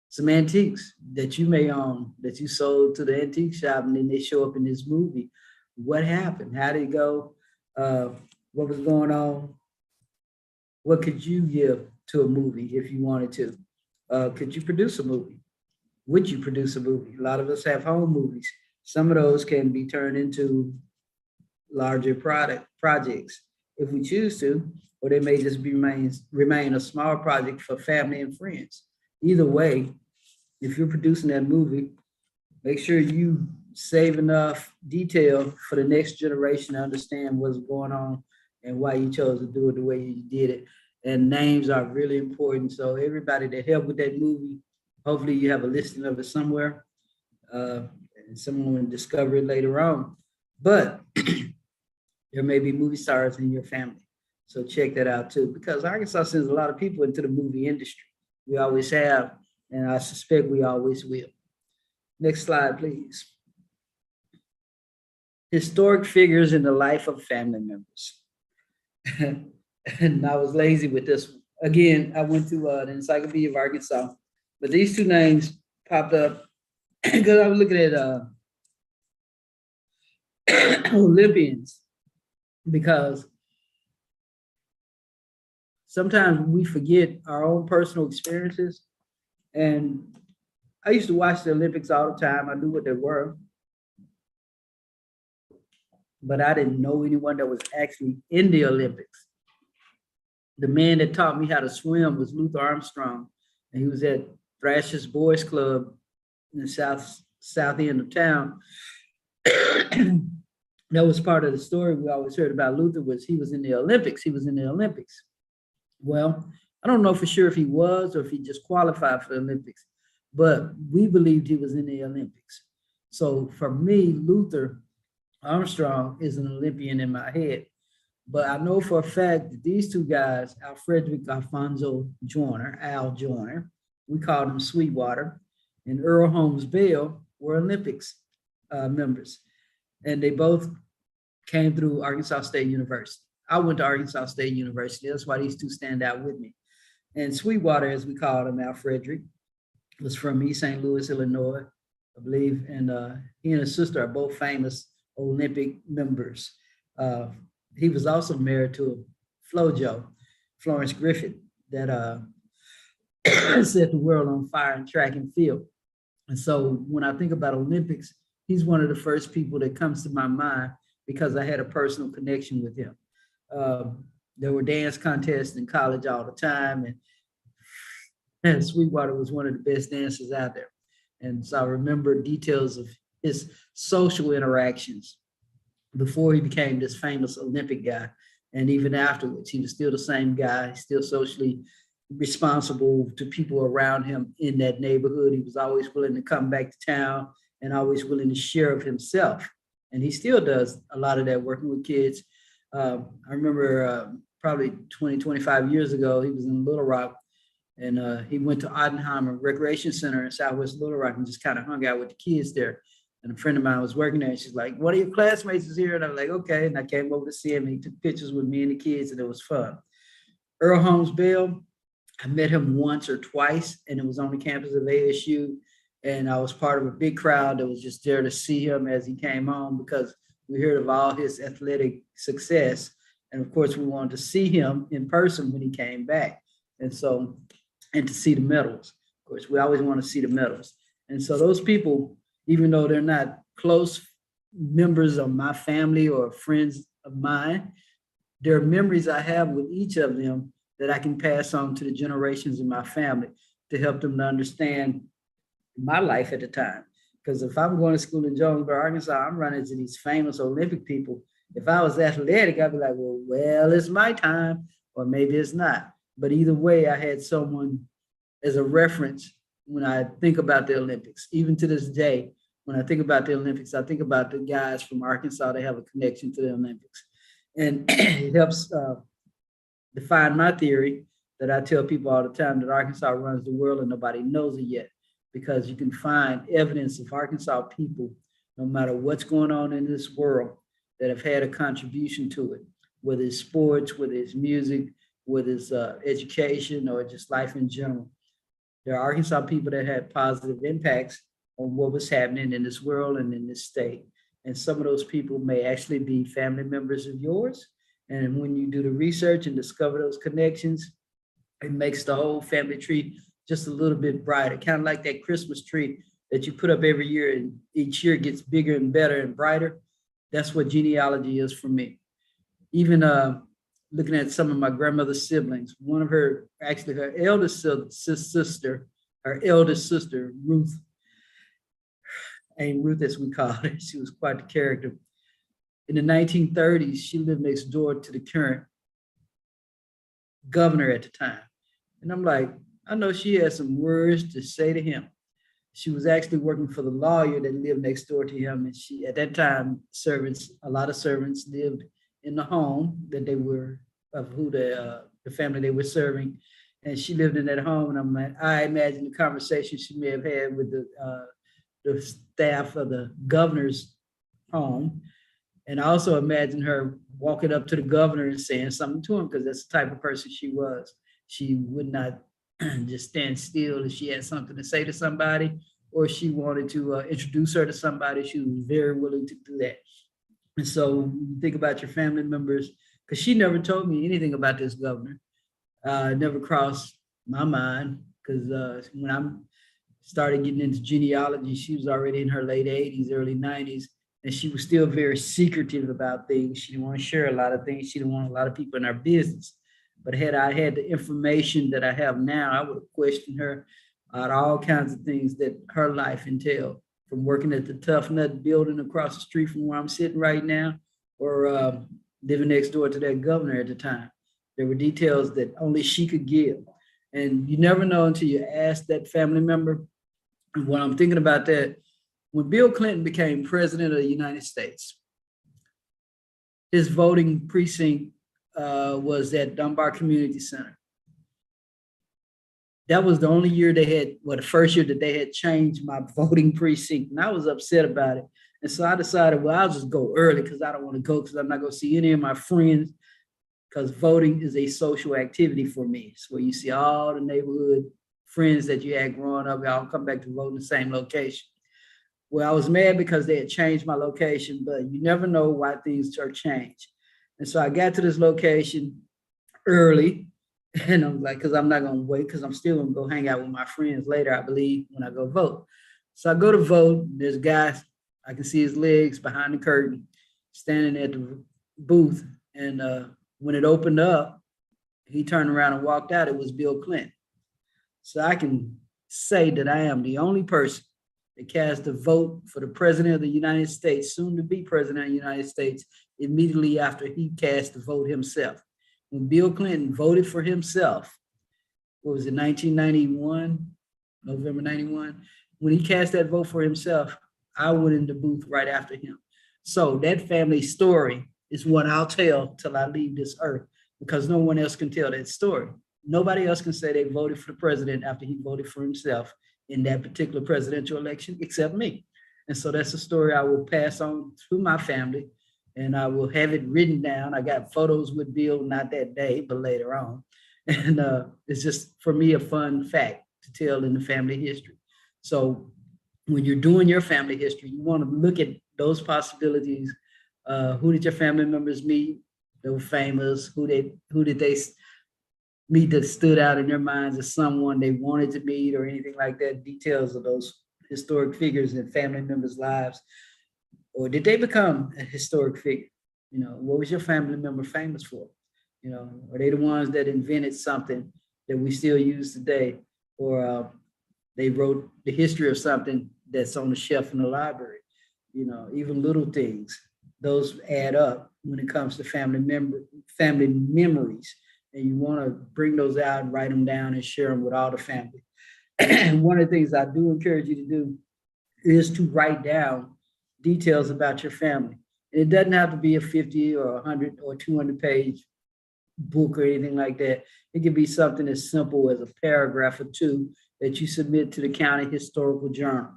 some antiques that you may own, that you sold to the antique shop, and then they show up in this movie. What happened? How did it go? What was going on? What could you give to a movie if you wanted to? Could you produce a movie? Would you produce a movie? A lot of us have home movies. Some of those can be turned into larger projects if we choose to, or they may just remain a small project for family and friends. Either way, if you're producing that movie, make sure you save enough detail for the next generation to understand what's going on and why you chose to do it the way you did it. And names are really important. So everybody that helped with that movie, hopefully you have a listing of it somewhere, and someone will discover it later on. But there may be movie stars in your family. So check that out too, because Arkansas sends a lot of people into the movie industry. We always have, and I suspect we always will. Next slide, please. Historic figures in the life of family members. And I was lazy with this one. Again, I went to the Encyclopedia of Arkansas, but these two names popped up because I was looking at Olympians, because sometimes we forget our own personal experiences. And I used to watch the Olympics all the time. I knew what they were, but I didn't know anyone that was actually in the Olympics. The man that taught me how to swim was Luther Armstrong, and he was at Thrasher's Boys Club in the south end of town. That was part of the story we always heard about Luther, was he was in the Olympics. He was in the Olympics. Well, I don't know for sure if he was or if he just qualified for the Olympics, but we believed he was in the Olympics. So for me, Luther Armstrong is an Olympian in my head. But I know for a fact that these two guys, Alfrederick Alfonso Joyner, Al Joyner, we called him Sweetwater, and Earl Holmes Bell were Olympics members. And they both came through Arkansas State University. I went to Arkansas State University. That's why these two stand out with me. And Sweetwater, as we called him, Alfrederick, was from East St. Louis, Illinois, I believe. And he and his sister are both famous Olympic members. He was also married to FloJo, Florence Griffith, that set the world on fire in track and field. And so when I think about Olympics, he's one of the first people that comes to my mind because I had a personal connection with him. There were dance contests in college all the time, and Sweetwater was one of the best dancers out there. And so I remember details of his social interactions before he became this famous Olympic guy. And even afterwards, he was still the same guy, still socially responsible to people around him in that neighborhood. He was always willing to come back to town and always willing to share of himself. And he still does a lot of that working with kids. I remember probably 20, 25 years ago, he was in Little Rock, and he went to Ottenheimer Recreation Center in Southwest Little Rock and just kind of hung out with the kids there. And a friend of mine was working there, and she's like, one of your classmates is here. And I was like, okay. And I came over to see him, and he took pictures with me and the kids, and it was fun. Earl Holmes Bell, I met him once or twice, and it was on the campus of ASU. And I was part of a big crowd that was just there to see him as he came home, because we heard of all his athletic success. And of course, we wanted to see him in person when he came back. And to see the medals. Of course, we always want to see the medals. And so those people, even though they're not close members of my family or friends of mine, there are memories I have with each of them that I can pass on to the generations in my family to help them to understand my life at the time. Because if I'm going to school in Jonesboro, Arkansas, I'm running into these famous Olympic people. If I was athletic, I'd be like, well, it's my time, or maybe it's not. But either way, I had someone as a reference when I think about the Olympics. Even to this day, when I think about the Olympics, I think about the guys from Arkansas that have a connection to the Olympics. And it helps define my theory that I tell people all the time, that Arkansas runs the world and nobody knows it yet, because you can find evidence of Arkansas people, no matter what's going on in this world, that have had a contribution to it, whether it's sports, whether it's music, whether it's education, or just life in general. There are Arkansas people that had positive impacts on what was happening in this world and in this state. And some of those people may actually be family members of yours. And when you do the research and discover those connections, it makes the whole family tree just a little bit brighter, kind of like that Christmas tree that you put up every year, and each year gets bigger and better and brighter. That's what genealogy is for me. Even looking at some of my grandmother's siblings, one of her, actually her eldest sister, Ruth, and Ruth as we call her, she was quite the character. In the 1930s, she lived next door to the current governor at the time. And I'm like, I know she had some words to say to him. She was actually working for the lawyer that lived next door to him. And she, at that time, a lot of servants lived in the home that they were, of who the family they were serving. And she lived in that home. And I imagine the conversation she may have had with the staff of the governor's home. And I also imagine her walking up to the governor and saying something to him, because that's the type of person she was. She would not just stand still if she had something to say to somebody, or she wanted to introduce her to somebody. She was very willing to do that. And so when you think about your family members, because she never told me anything about this governor. It never crossed my mind, because when I started getting into genealogy, she was already in her late 80s, early 90s, and she was still very secretive about things. She didn't want to share a lot of things. She didn't want a lot of people in her business. But had I had the information that I have now, I would have questioned her about all kinds of things that her life entailed, from working at the Tough Nut building across the street from where I'm sitting right now, or living next door to that governor at the time. There were details that only she could give. And you never know until you ask that family member. And when I'm thinking about that, when Bill Clinton became president of the United States, his voting precinct was at Dunbar Community Center. That was the only year they had, the first year that they had changed my voting precinct. And I was upset about it. And so I decided, well, I'll just go early, because I don't want to go, because I'm not going to see any of my friends, because voting is a social activity for me. It's where you see all the neighborhood friends that you had growing up, all come back to vote in the same location. Well, I was mad because they had changed my location, but you never know why things are changed. And so I got to this location early, and I'm like, because I'm not going to wait, because I'm still going to go hang out with my friends later, I believe, when I go vote. So I go to vote. There's a guy, I can see his legs behind the curtain, standing at the booth. And when it opened up, he turned around and walked out. It was Bill Clinton. So I can say that I am the only person that cast a vote for the president of the United States, soon to be president of the United States, immediately after he cast the vote himself. When Bill Clinton voted for himself, what was it, 1991, November 91. When he cast that vote for himself, I went in the booth right after him. So that family story is what I'll tell till I leave this earth, because no one else can tell that story. Nobody else can say they voted for the president after he voted for himself in that particular presidential election except me. And so that's a story I will pass on to my family, and I will have it written down. I got photos with Bill, not that day, but later on. And it's just, for me, a fun fact to tell in the family history. So when you're doing your family history, you want to look at those possibilities. Who did your family members meet that were famous? Who did they meet that stood out in their minds as someone they wanted to meet, or anything like that? Details of those historic figures in family members' lives. Or did they become a historic figure? You know, what was your family member famous for? You know, are they the ones that invented something that we still use today? Or they wrote the history of something that's on the shelf in the library? You know, even little things, those add up when it comes to family memories. And you want to bring those out and write them down and share them with all the family. And one of the things I do encourage you to do is to write down details about your family. And it doesn't have to be a 50 or 100 or 200 page book or anything like that. It can be something as simple as a paragraph or two that you submit to the county historical journal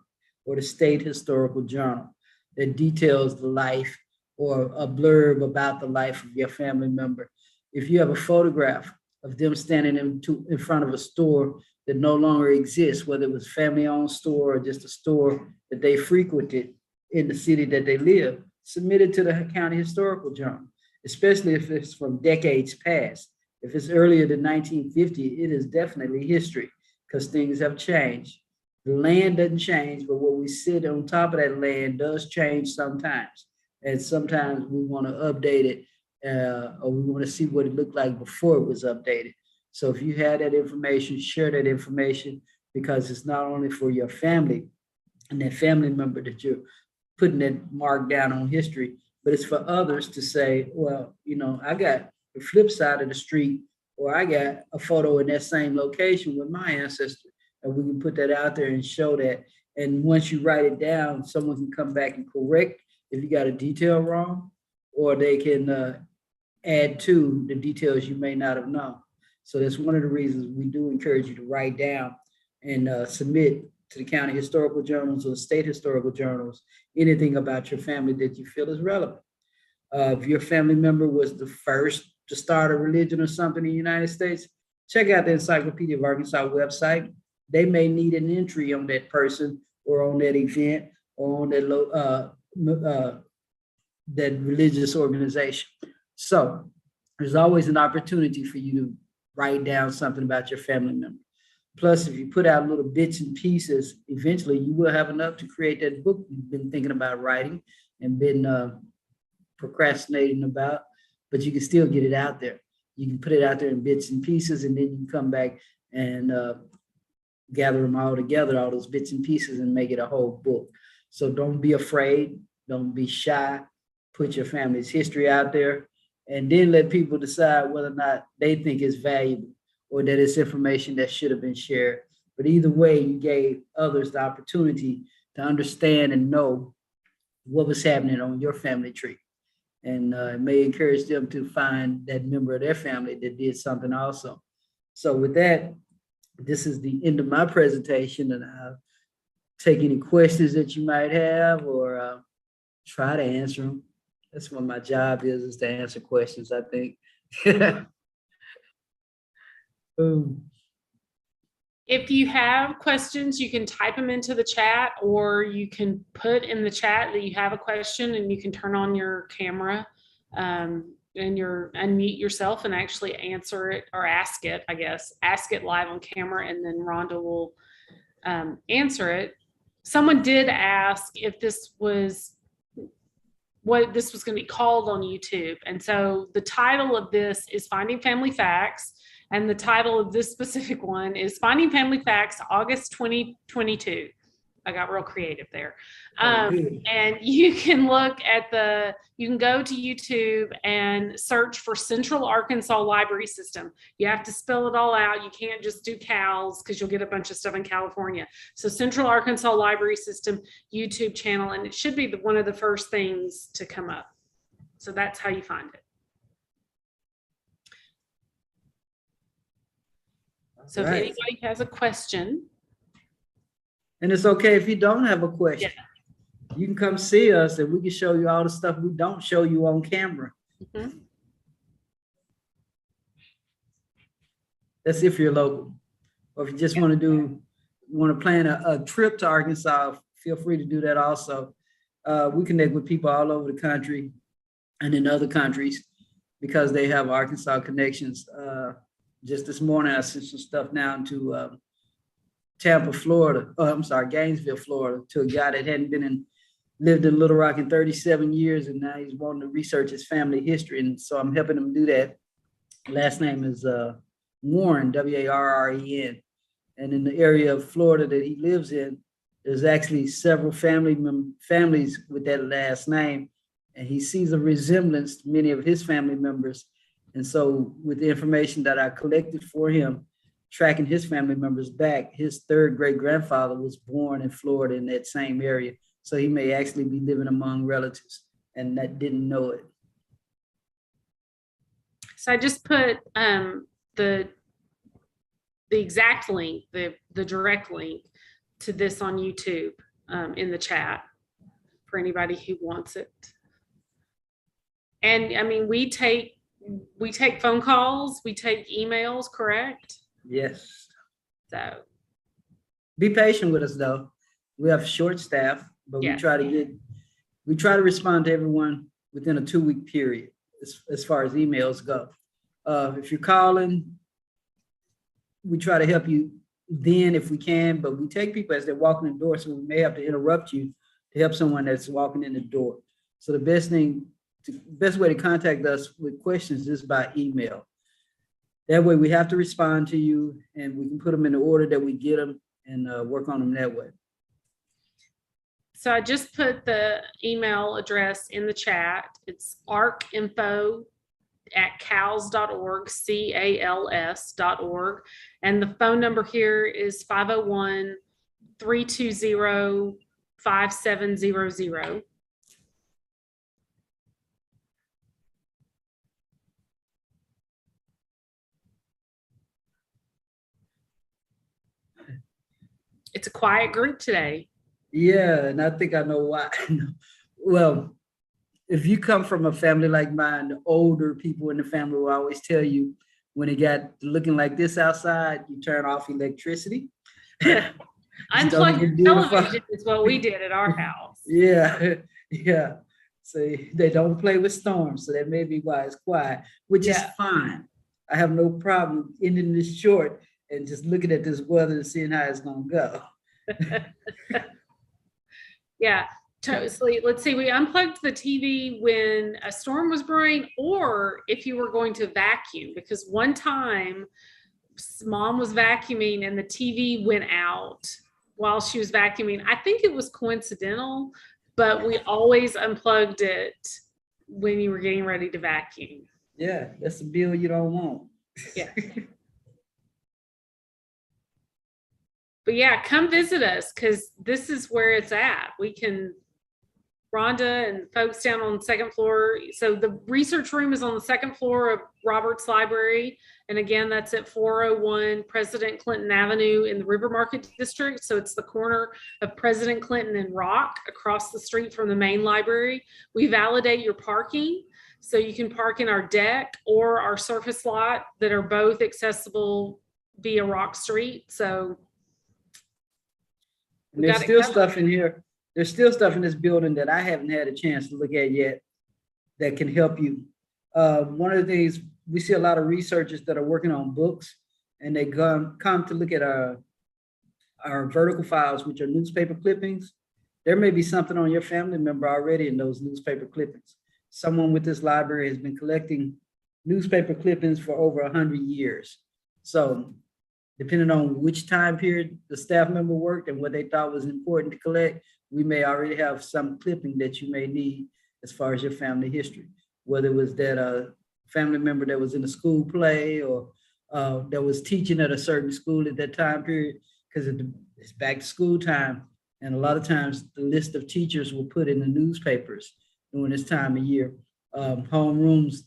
or the state historical journal that details the life, or a blurb about the life of your family member. If you have a photograph of them standing in front of a store that no longer exists, whether it was family-owned store or just a store that they frequented in the city that they live, submit it to the county historical journal, especially if it's from decades past. If it's earlier than 1950, it is definitely history, because things have changed. The land doesn't change, but what we sit on top of that land does change sometimes. And sometimes we want to update it, or we want to see what it looked like before it was updated. So if you have that information, share that information, because it's not only for your family and that family member that you're putting that mark down on history, but it's for others to say, well, you know, I got the flip side of the street, or I got a photo in that same location with my ancestor, and we can put that out there and show that. And once you write it down, someone can come back and correct if you got a detail wrong, or they can add to the details you may not have known. So that's one of the reasons we do encourage you to write down and submit to the county historical journals or state historical journals anything about your family that you feel is relevant. If your family member was the first to start a religion or something in the United States, check out the Encyclopedia of Arkansas website. They may need an entry on that person or on that event or on that religious organization. So there's always an opportunity for you to write down something about your family member. Plus, if you put out little bits and pieces, eventually you will have enough to create that book you've been thinking about writing and been procrastinating about, but you can still get it out there. You can put it out there in bits and pieces, and then you can come back and gather them all together, all those bits and pieces, and make it a whole book. So don't be afraid. Don't be shy. Put your family's history out there, and then let people decide whether or not they think it's valuable or that it's information that should have been shared. But either way, you gave others the opportunity to understand and know what was happening on your family tree. And it may encourage them to find that member of their family that did something also. So with that, this is the end of my presentation, and I'll take any questions that you might have or try to answer them. That's what my job is to answer questions, I think. If you have questions, you can type them into the chat, or you can put in the chat that you have a question, and you can turn on your camera and unmute yourself and actually answer it, or ask it, I guess. Ask it live on camera, and then Rhonda will answer it. Someone did ask if this was what this was going to be called on YouTube. And so the title of this is Finding Family Facts. And the title of this specific one is Finding Family Facts, August 2022. I got real creative there. Good. And you can you can go to YouTube and search for Central Arkansas Library System. You have to spell it all out. You can't just do CALS because you'll get a bunch of stuff in California. So Central Arkansas Library System YouTube channel, and it should be one of the first things to come up. So that's how you find it. So if anybody has a question. And it's okay if you don't have a question. Yeah. You can come see us and we can show you all the stuff we don't show you on camera. Mm-hmm. That's if you're local. Or if you just want to plan a trip to Arkansas, feel free to do that also. We connect with people all over the country and in other countries because they have Arkansas connections. Just this morning, I sent some stuff down to Tampa, Florida. Gainesville, Florida, to a guy that hadn't lived in Little Rock in 37 years, and now he's wanting to research his family history. And so I'm helping him do that. Last name is Warren, Warren. And in the area of Florida that he lives in, there's actually several families with that last name. And he sees a resemblance to many of his family members. And so with the information that I collected for him, tracking his family members back, his third great grandfather was born in Florida in that same area. So he may actually be living among relatives and that didn't know it. So I just put the exact link, the direct link to this on YouTube in the chat for anybody who wants it. And I mean, we take phone calls, we take emails, correct? Yes. So be patient with us though. We have short staff, but we try to respond to everyone within a 2-week period as far as emails go. If you're calling, we try to help you then if we can, but we take people as they're walking in the door, so we may have to interrupt you to help someone that's walking in the door. So the best way to contact us with questions is by email. That way we have to respond to you and we can put them in the order that we get them and work on them that way. So I just put the email address in the chat. It's arcinfo@cals.org, CALS.org. And the phone number here is 501-320-5700. It's a quiet group today. Yeah, and I think I know why. Well, if you come from a family like mine, the older people in the family will always tell you when it got looking like this outside, you turn off electricity. Unplugged television is what we did at our house. Yeah. So they don't play with storms, so that may be why it's quiet, which is fine. I have no problem ending this short and just looking at this weather and seeing how it's gonna go. Yeah, totally. Let's see, we unplugged the TV when a storm was brewing, or if you were going to vacuum, because one time Mom was vacuuming and the TV went out while she was vacuuming. I think it was coincidental, but we always unplugged it when you were getting ready to vacuum. Yeah, that's a bill you don't want. Yeah. But yeah, come visit us because this is where it's at. We can, Rhonda and folks down on the second floor. So the research room is on the second floor of Roberts Library. And again, that's at 401 President Clinton Avenue in the River Market District. So it's the corner of President Clinton and Rock across the street from the main library. We validate your parking. So you can park in our deck or our surface lot that are both accessible via Rock Street. So there's still stuff in here. There's still stuff in this building that I haven't had a chance to look at yet that can help you. One of the things, we see a lot of researchers that are working on books, and they come to look at our vertical files, which are newspaper clippings. There may be something on your family member already in those newspaper clippings. Someone with this library has been collecting newspaper clippings for over 100 years. So depending on which time period the staff member worked and what they thought was important to collect, we may already have some clipping that you may need as far as your family history, whether it was that family member that was in a school play or that was teaching at a certain school at that time period, because it's back to school time. And a lot of times the list of teachers will put in the newspapers during this time of year. Homerooms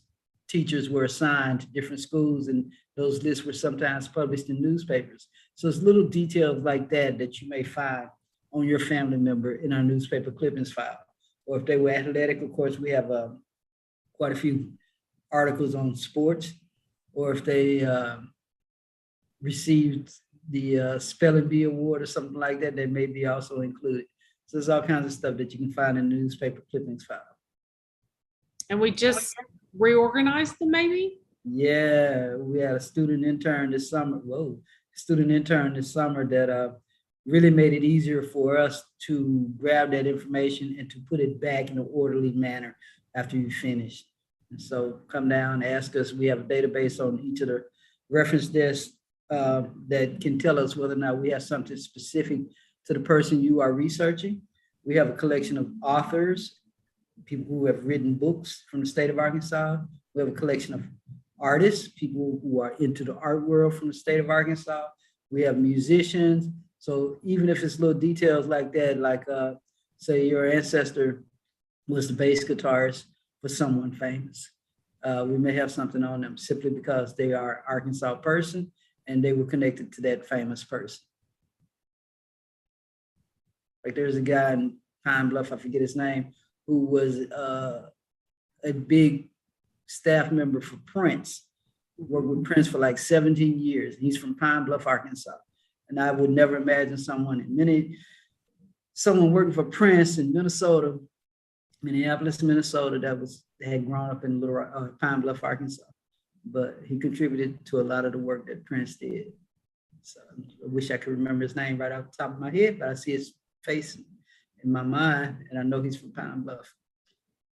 teachers were assigned to different schools, and those lists were sometimes published in newspapers. So it's little details like that that you may find on your family member in our newspaper clippings file. Or if they were athletic, of course, we have quite a few articles on sports. Or if they received the spelling bee award or something like that, they may be also included. So there's all kinds of stuff that you can find in the newspaper clippings file. And we just reorganized them, maybe? Yeah, we had a student intern this summer. That really made it easier for us to grab that information and to put it back in an orderly manner after you finish. And so come down, ask us. We have a database on each of the reference desks that can tell us whether or not we have something specific to the person you are researching. We have a collection of authors, people who have written books from the state of Arkansas. We have a collection of artists, people who are into the art world from the state of Arkansas. We have musicians. So even if it's little details like that, like say your ancestor was the bass guitarist for someone famous, we may have something on them simply because they are an Arkansas person and they were connected to that famous person. Like there's a guy in Pine Bluff, I forget his name, who was a big staff member for Prince, worked with Prince for like 17 years. He's from Pine Bluff, Arkansas. And I would never imagine someone working for Prince in Minnesota, Minneapolis, Minnesota, that had grown up in Little Pine Bluff, Arkansas. But he contributed to a lot of the work that Prince did. So I wish I could remember his name right off the top of my head, but I see his face in my mind, and I know he's from Pine Bluff.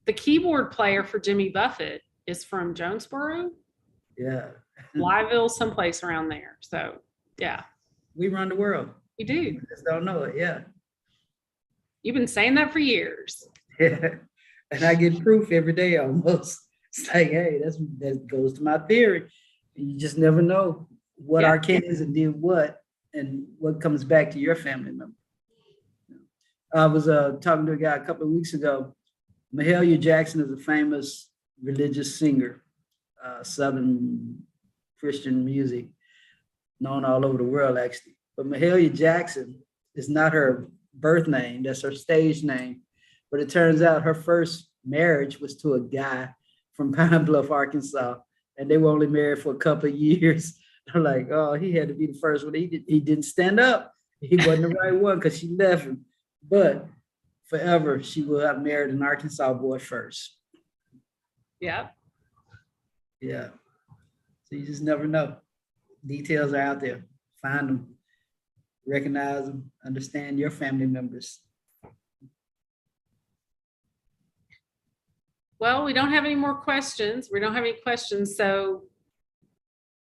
The keyboard player for Jimmy Buffett is from Jonesboro. Yeah. Blyville, someplace around there. So, yeah. We run the world. We do. We just don't know it. Yeah. You've been saying that for years. Yeah. And I get proof every day almost. It's like, hey, that goes to my theory. You just never know what our kids and did what and what comes back to your family member. I was talking to a guy a couple of weeks ago. Mahalia Jackson is a famous religious singer, Southern Christian music, known all over the world, actually. But Mahalia Jackson is not her birth name. That's her stage name. But it turns out her first marriage was to a guy from Pine Bluff, Arkansas. And they were only married for a couple of years. They're like, oh, he had to be the first one. He didn't stand up. He wasn't the right one because she left him. But forever, she will have married an Arkansas boy first. Yeah. Yeah. So you just never know. Details are out there. Find them, recognize them, understand your family members. Well, we don't have any more questions. We don't have any questions. So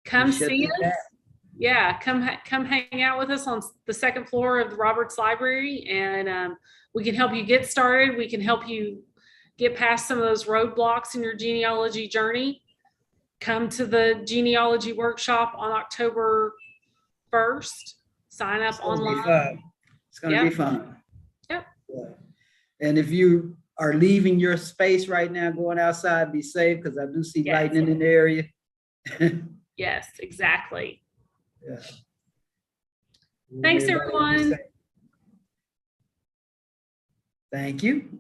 come see us. Yeah, come hang out with us on the second floor of the Roberts Library, and we can help you get started. We can help you get past some of those roadblocks in your genealogy journey. Come to the genealogy workshop on October 1st. Sign up online. It's going to be fun. Yep. Yeah. And if you are leaving your space right now, going outside, be safe, because I do see lightning in the area. Yes, exactly. Yeah. Thanks, everyone. Thank you.